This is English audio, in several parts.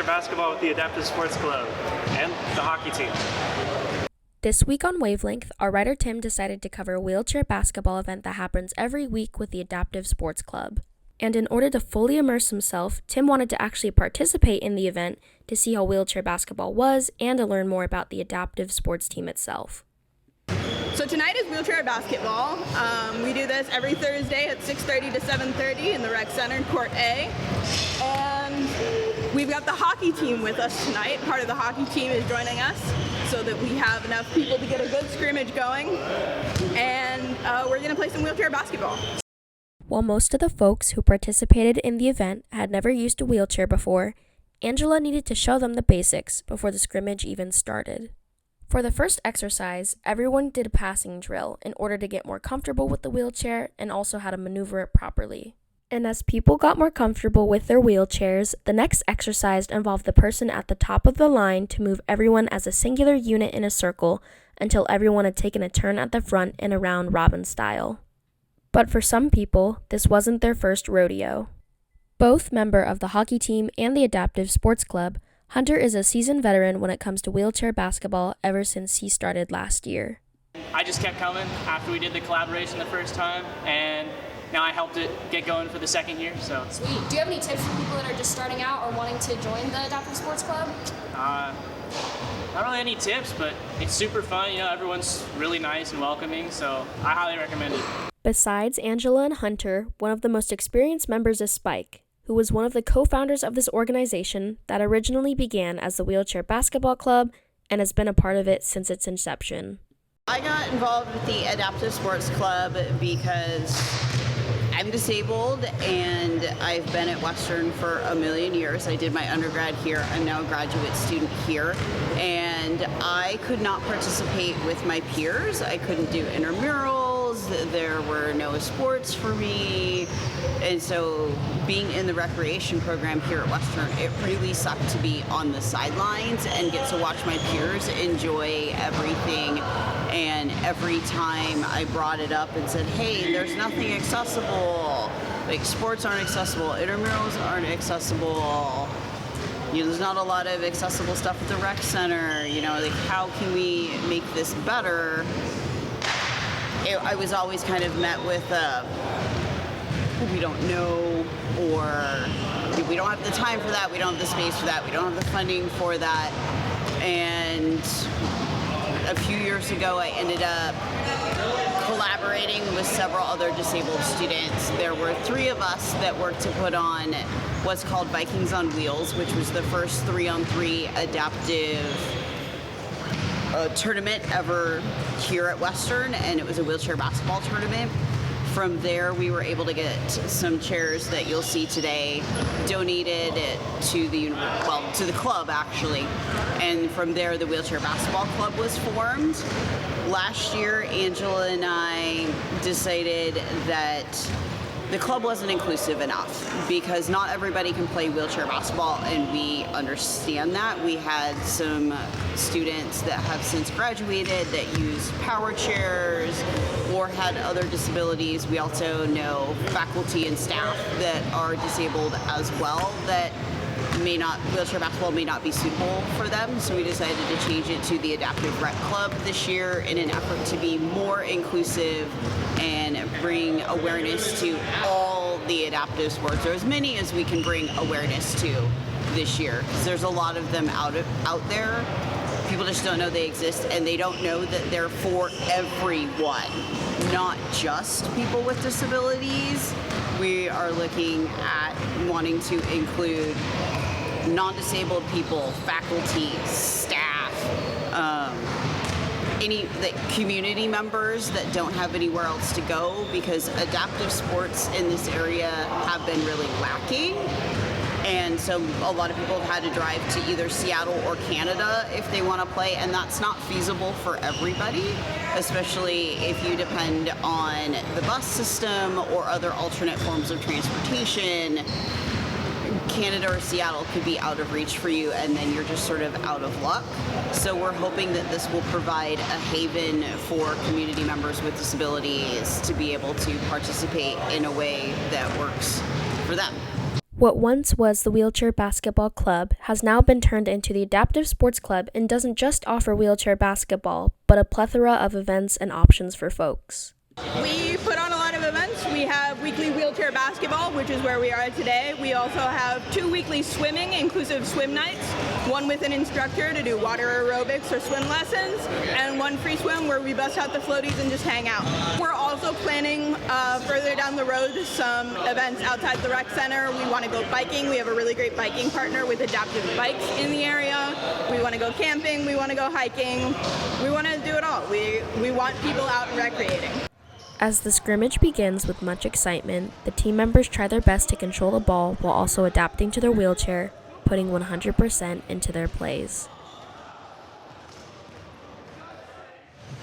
wheelchair basketball with the Adaptive Sports Club and the hockey team. This week on Wavelength, our writer Tim decided to cover a wheelchair basketball event that happens every week with the Adaptive Sports Club. And in order to fully immerse himself, Tim wanted to actually participate in the event to see how wheelchair basketball was and to learn more about the Adaptive Sports team itself. So tonight is wheelchair basketball. We do this every Thursday at 6:30 to 7:30 in the rec center in Court A. And we've got the hockey team with us tonight. Part of the hockey team is joining us so that we have enough people to get a good scrimmage going. And we're going to play some wheelchair basketball. While most of the folks who participated in the event had never used a wheelchair before, Angela needed to show them the basics before the scrimmage even started. For the first exercise, everyone did a passing drill in order to get more comfortable with the wheelchair and also how to maneuver it properly. And as people got more comfortable with their wheelchairs, the next exercise involved the person at the top of the line to move everyone as a singular unit in a circle until everyone had taken a turn at the front in a round robin style. But for some people, this wasn't their first rodeo. Both member of the hockey team and the Adaptive Sports Club, Hunter is a seasoned veteran when it comes to wheelchair basketball ever since he started last year. I just kept coming after we did the collaboration the first time, and now I helped it get going for the second year. So sweet. Do you have any tips for people that are just starting out or wanting to join the Adaptive Sports Club? Not really any tips, but it's super fun. You know, everyone's really nice and welcoming, so I highly recommend it. Besides Angela and Hunter, one of the most experienced members is Spike, who was one of the co-founders of this organization that originally began as the Wheelchair Basketball Club and has been a part of it since its inception. I got involved with the Adaptive Sports Club because I'm disabled and I've been at Western for a million years. I did my undergrad here. I'm now a graduate student here. And I could not participate with my peers. I couldn't do intramurals. There were no sports for me. And so being in the recreation program here at Western, it really sucked to be on the sidelines and get to watch my peers enjoy everything. And every time I brought it up and said, hey, there's nothing accessible, like sports aren't accessible, intramurals aren't accessible, you know, there's not a lot of accessible stuff at the rec center, you know, like how can we make this better? I was always kind of met with we don't know, or we don't have the time for that, we don't have the space for that, we don't have the funding for that. And a few years ago, I ended up collaborating with several other disabled students. There were 3 of us that worked to put on what's called Vikings on Wheels, which was the first 3-on-3 adaptive tournament ever here at Western, and it was a wheelchair basketball tournament. From there, we were able to get some chairs that you'll see today donated to the club, actually. And from there, the Wheelchair Basketball Club was formed. Last year, Angela and I decided that the club wasn't inclusive enough because not everybody can play wheelchair basketball, and we understand that. We had some students that have since graduated that use power chairs or had other disabilities. We also know faculty and staff that are disabled as well that wheelchair basketball may not be suitable for them, so we decided to change it to the Adaptive Rec Club this year in an effort to be more inclusive and bring awareness to all the adaptive sports, or as many as we can bring awareness to this year, because there's a lot of them out there. People just don't know they exist, and they don't know that they're for everyone, not just people with disabilities. We are looking at wanting to include non-disabled people, faculty, staff, any community members that don't have anywhere else to go, because adaptive sports in this area have been really lacking. And so a lot of people have had to drive to either Seattle or Canada if they want to play, and that's not feasible for everybody, especially if you depend on the bus system or other alternate forms of transportation. Canada or Seattle could be out of reach for you, and then you're just sort of out of luck. So we're hoping that this will provide a haven for community members with disabilities to be able to participate in a way that works for them. What once was the Wheelchair Basketball Club has now been turned into the Adaptive Sports Club and doesn't just offer wheelchair basketball, but a plethora of events and options for folks. We put on a lot of events. We have weekly wheelchair basketball, which is where we are today. We also have 2 weekly swimming, inclusive swim nights, one with an instructor to do water aerobics or swim lessons, and one free swim where we bust out the floaties and just hang out. We're also planning further down the road some events outside the rec center. We want to go biking. We have a really great biking partner with adaptive bikes in the area. We want to go camping. We want to go hiking. We want to do it all. We want people out and recreating. As the scrimmage begins with much excitement, the team members try their best to control the ball while also adapting to their wheelchair, putting 100% into their plays.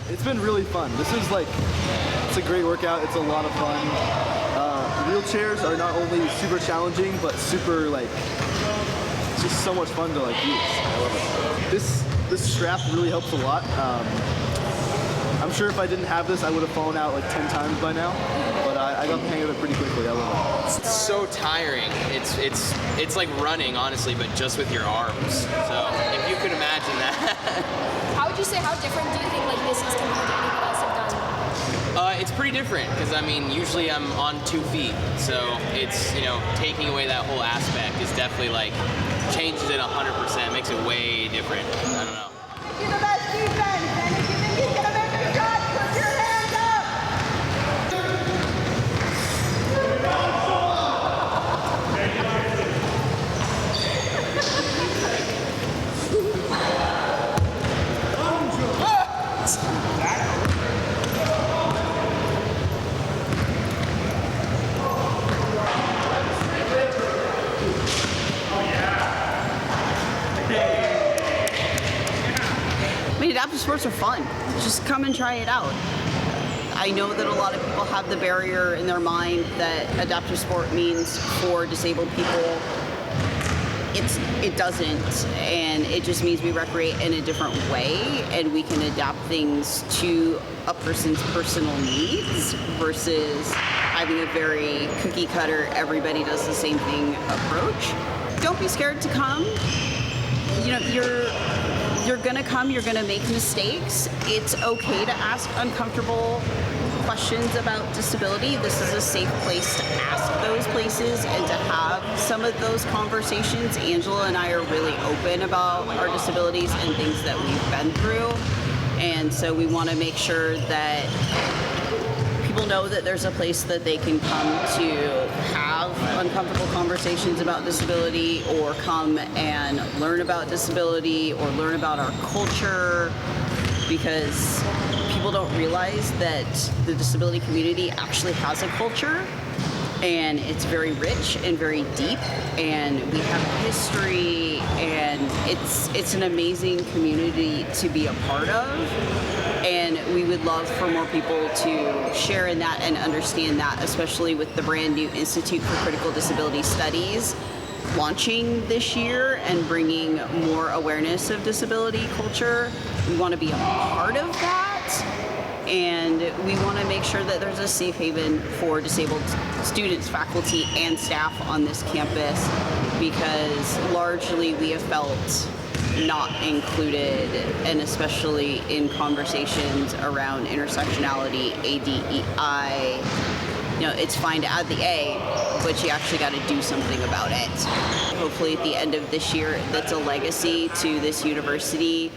It's been really fun. This is it's a great workout. It's a lot of fun. Wheelchairs are not only super challenging, but super it's just so much fun to use. I love it. This strap really helps a lot. I'm sure if I didn't have this, I would have fallen out 10 times by now. But I got the hang of it pretty quickly. I love it. It's so tiring. It's like running, honestly, but just with your arms. So if you could imagine that. How would you say, how different do you think this is compared to anything else you've done? It's pretty different because usually I'm on 2 feet, so it's taking away that whole aspect is definitely changes it 100%, makes it way different. I don't know. Do the best defense, and if you think he's gonna make a shot, put your hands up. Adaptive sports are fun. Just come and try it out. I know that a lot of people have the barrier in their mind that adaptive sport means for disabled people. It doesn't, and it just means we recreate in a different way and we can adapt things to a person's personal needs versus having a very cookie cutter, everybody does the same thing approach. Don't be scared to come. You're gonna come, you're gonna make mistakes. It's okay to ask uncomfortable questions about disability. This is a safe place to ask those places and to have some of those conversations. Angela and I are really open about our disabilities and things that we've been through. And so we wanna make sure that people know that there's a place that they can come to have uncomfortable conversations about disability or come and learn about disability or learn about our culture, because people don't realize that the disability community actually has a culture and it's very rich and very deep, and we have history, and it's an amazing community to be a part of. And we would love for more people to share in that and understand that, especially with the brand new Institute for Critical Disability Studies launching this year and bringing more awareness of disability culture. We want to be a part of that, and we want to make sure that there's a safe haven for disabled students, faculty, and staff on this campus, because largely we have felt not included, and especially in conversations around intersectionality, ADEI. It's fine to add the A, but you actually got to do something about it. Hopefully at the end of this year, that's a legacy to this university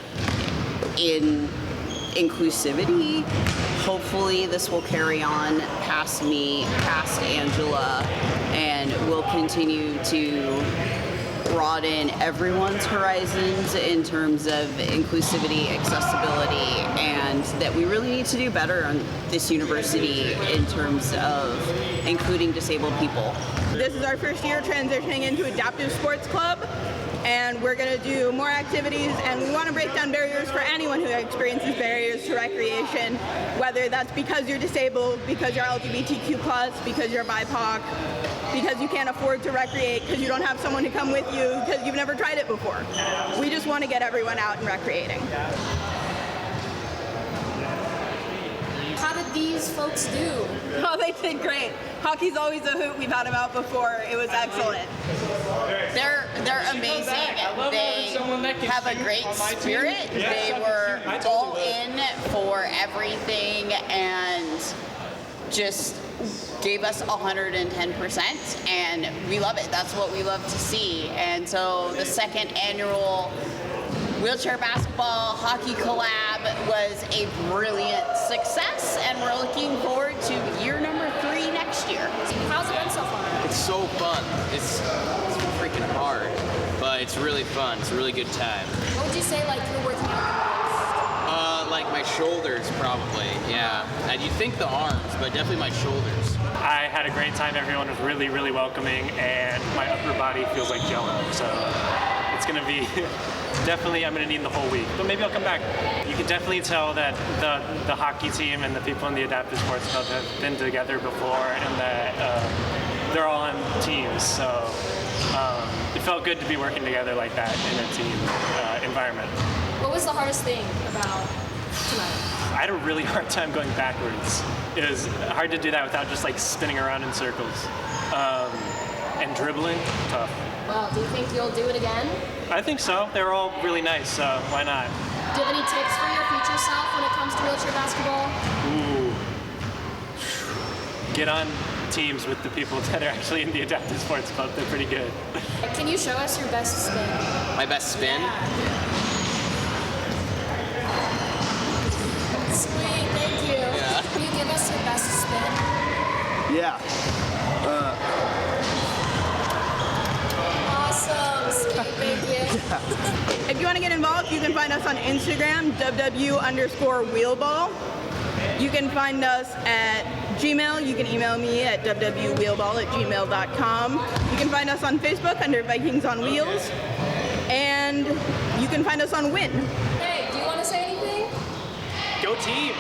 in inclusivity. Hopefully this will carry on past me, past Angela, and we'll continue to broaden everyone's horizons in terms of inclusivity, accessibility, and that we really need to do better on this university in terms of including disabled people. This is our first year transitioning into Adaptive Sports Club, and we're going to do more activities, and we want to break down barriers for anyone who experiences barriers to recreation, whether that's because you're disabled, because you're LGBTQ+, because you're BIPOC, because you can't afford to recreate, because you don't have someone to come with you, because you've never tried it before. We just want to get everyone out and recreating. How did these folks do? Oh, they did great. Hockey's always a hoot. We've had them out before. It was excellent. They're amazing. They have a great spirit. They were all in for everything and just gave us 110%, and we love it. That's what we love to see. And so the second annual wheelchair basketball hockey collab was a brilliant success, and we're looking forward to year number 3 next year. How's it been so far? It's so fun. It's freaking hard, but it's really fun. It's a really good time. What would you say like you're working out Like my shoulders, probably. Yeah. And you'd think the arms, but definitely my shoulders. I had a great time. Everyone was really, really welcoming, and my upper body feels like jello. So it's gonna be definitely. I'm gonna need the whole week, but maybe I'll come back. You can definitely tell that the hockey team and the people in the Adaptive Sports Club have been together before, and that they're all on teams. So it felt good to be working together like that in a team environment. What was the hardest thing about tonight? I had a really hard time going backwards. It was hard to do that without just like spinning around in circles. And dribbling, tough. Well, do you think you'll do it again? I think so. They were all really nice, so why not? Do you have any tips for your future self when it comes to wheelchair basketball? Ooh. Get on teams with the people that are actually in the Adaptive Sports Club. They're pretty good. Can you show us your best spin? My best spin? Sweet, thank you. Yeah. Can you give us your best spin? Yeah. Awesome, sweet, thank you. If you want to get involved, you can find us on Instagram, ww_wheelball. You can find us at Gmail. You can email me at www.wheelball@gmail.com. You can find us on Facebook under Vikings on Wheels. And you can find us on Win. Hey, do you want to say anything? Go team!